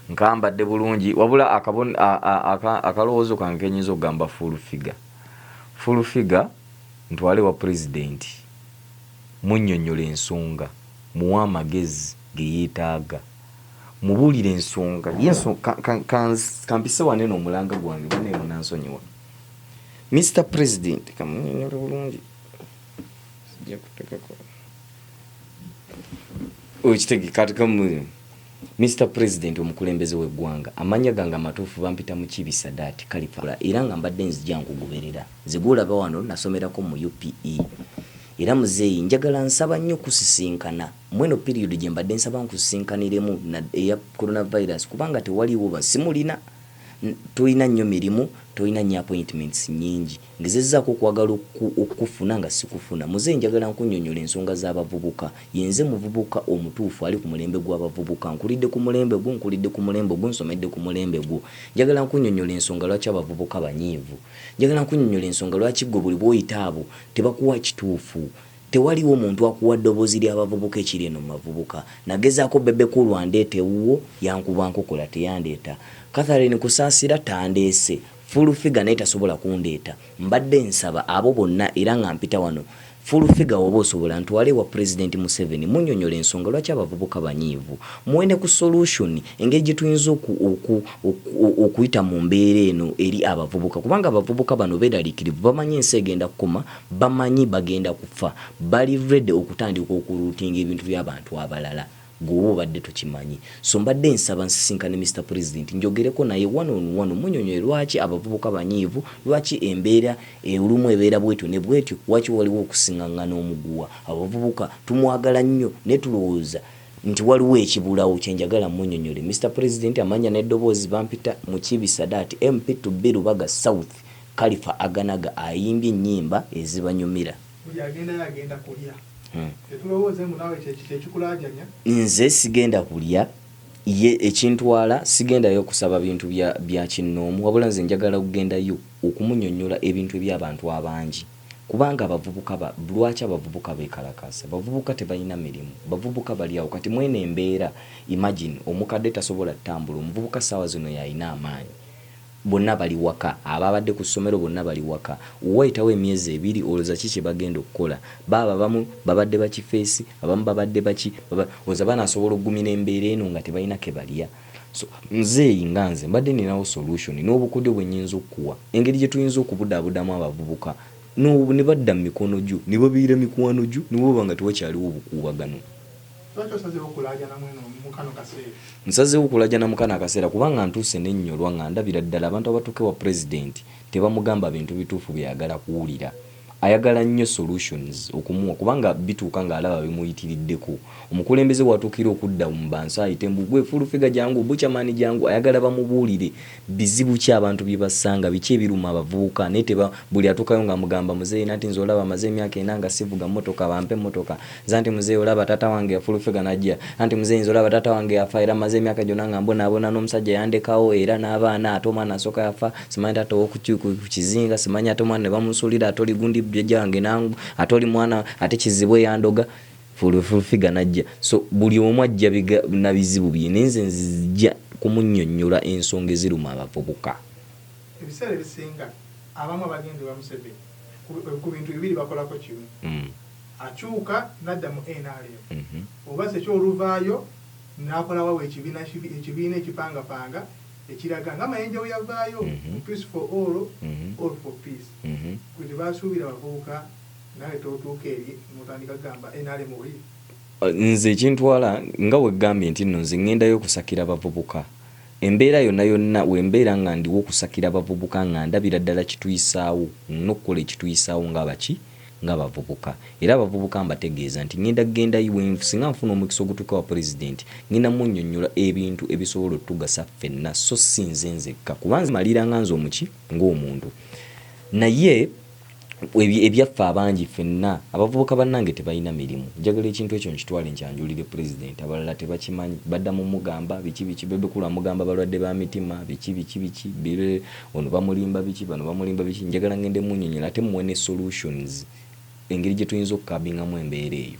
nkambadde bulungi wabula akalowoozo kange kenyinza okugamba full figure ntwale wa president munnyonnyola ensonga muwa amagezi ge yeetaaga mubuulire ensonga kampise wane n'omulanga gwange bane munansonyiwa Mr. President kamunnyonnyola bulungi sijja kutekako okitege kati Mr. President omukulembeze w'eggwanga amanya gange amatuufu bampita mu Kibi Sadat Kalifa era nga mbadde nzija nkugoberera zigulaba wano nasomerako mu UPE era muzeeyi njagala nsaba nnyo kusisinkana mweno period gye mbadde nsaba nkusisinkaniremu eya coronavirus kubanga tewaliwo basimulina tulina nnyo mirimu tulina nnyo appointments nyingi ngezezzaako okwagala okufuna nga sikufuna muzeeyi njagala nkunnyonnyola ensonga z'abavubuka yenze muvubuka omutuufu ali ku mulembe gw'abavubuka nkulidde ku mulembe gwo nkulidde ku mulembe gwo nsomedde ku mulembe gwo njagala nkunnyonnyola ensonga lwaki abavubuka banyiivu njagala nkunnyonnyola ensonga lwaki gwe buli bw'oyita abo tebakuwa kituufu tewaliwo omuntu akuwa ddoboozi ly'abavubuka ekiri eno mu mavubuka nagezaako bebekulu andeete wuwo yankuba nkokola teyandeeta Catherine Kusaasira tandeese full figure naye tasobola kundeeta mbadde nsaba abo bonna era nga mpita wano full figure woba osobola ntwale wa President Museveni munnyonnyola ensonga lwaki abavubuka banyiivu muwene ku solution engeri gye tuyinza okuyita mu mbeera eno eri abavubuka kubanga abavubuka bano beeraliikirivu bamanyi ensi egenda kukoma bamanyi bagenda kufa bali ready okutandika okuruutinga ebintu by'abantu abalala gwe obadde tokimanyi so mbadde nsaba nsisinkane Mr. President njogereko naye one on one munnyonnyola lwaki abavubuka banyiivu lwaki embeera olumu ebeera bwetyo ne bwetyo waki waliwo okusiŋŋaŋŋana omuguwa abavubuka tumwagala nnyo ne tulowooza nti waliwo ekibulawo kyenjagala munnyonnyole Mr. President amanya n'eddoboozi bampita mu Kibi Sadat MP to Lubaga South Kalifa Aganaga ayimbye ennyimba ezibanyumira agenda kulya nze sigenda kulya ye ekintwala sigendayo kusaba bintu bya kinnoomu wabula nze njagala kugendayo okumunnyonnyola ebintu eby'abantu abangi kubanga abavubuka lwaki abavubuka beekalakasa bavubuka tebalina mirimu bavubuka bali awo kati mwene embeera imagine omukadde tasobola ttambula omuvubuka ssaawa zino yalina amaanyi bonna bali waka ababadde ku ssomero bonna bali waka wayitawo emyezi 2 olowooza ki kye bagenda okukola baba abamu babadde bakifeesi abamu babadde baki oza banaasobola okugumira embeera eno nga tebalina ke balya so nzeeyi nga nze mbadde ninawo solution n'obukudde bwe nnyinza okuwa engeri gye tuyinza okubudaabudamu abavubuka ne badda mu mikono gyo ne babiira mikwano gyo ne bwoba nga tewakyaliwo obukuubagano nsazeewo okulajana mu kano akaseera kubanga ntuuse n'ennyolwa nga ndabira ddala abantu abatuuke wa president tebamugamba bintu bituufu byayagala kuwulira ayagala nnyo solutions okumuwa kubanga bituuka ng'alaba bimuyitiriddeko omukulembeze watuukira okudda mu bansi ayite mbugwe full figure jangu buchamani jangu ayagala bamubuulire bizibu ki abantu bye basanga biki ebiruma abavubuka naye buli atuukayo nga mugamba muzeeyi nanti nze olaba amaze emyaka 4 nga sivuga mmotoka bampe mmotoka zanti muzeeyi olaba taata wange ya full figure najja anti muzeeyi nze olaba taata wange yafa era amaze emyaka gyonna nga mbonaabona n'omusajja yandekawo era n'abaana ate omwana asooka yafa simanyi taata ku kizinga simanyi ate omwana ne bamusuulira atoli gundi jange nangu atoli mwana ate kizibwe yandoga full figure najja so buli omu ajja na bizibu bye nenze nzija kumunnyonnyola ensonga eziruma abavubuka ebiseera ebisinga abamu abagenzi ba Museveni ku bintu bibiri bakolako kimu akyuka nadda mu NRM oba se kyoluvaayo n'akolawo ekibiina ekipangapanga ekiraga nga Mayenje we yavaayo peace for all for peace kwe tebasuubira abavubuka nawe totuuka eri mutandika gamba NRM oli nze ekintwala nga wegambye nti nno nze ŋŋendayo okusakira abavubuka embeera yonna wembeera nga ndiwo okusakira abavubuka nga ndabira ddala kituyisaawo n'okukola ekituyisaawo ng'abavubuka era abavubuka mbategeeza nti ŋŋenda iwe singa nfuna omukisa ogutuuka wa president ŋŋenda munnyonnyola ebintu ebisobola otugasa ffenna so si nze nzekka kuba malira nga nze omuki ng'omuntu naye ebyaffe abangi ffenna abavubuka bannange tebalina mirimu njagala ekintu ekyo nkitwale nkyanjulire president abalala tebakimanyi badda mu mugamba biki bebekulu amugamba balwadde ba mitima biki bire ono bamulimba biki bano bamulimba biki njagala ngende munnyonnyola ate muwe ne solutions engeri gye tuyinza okukabingamu embeera eyo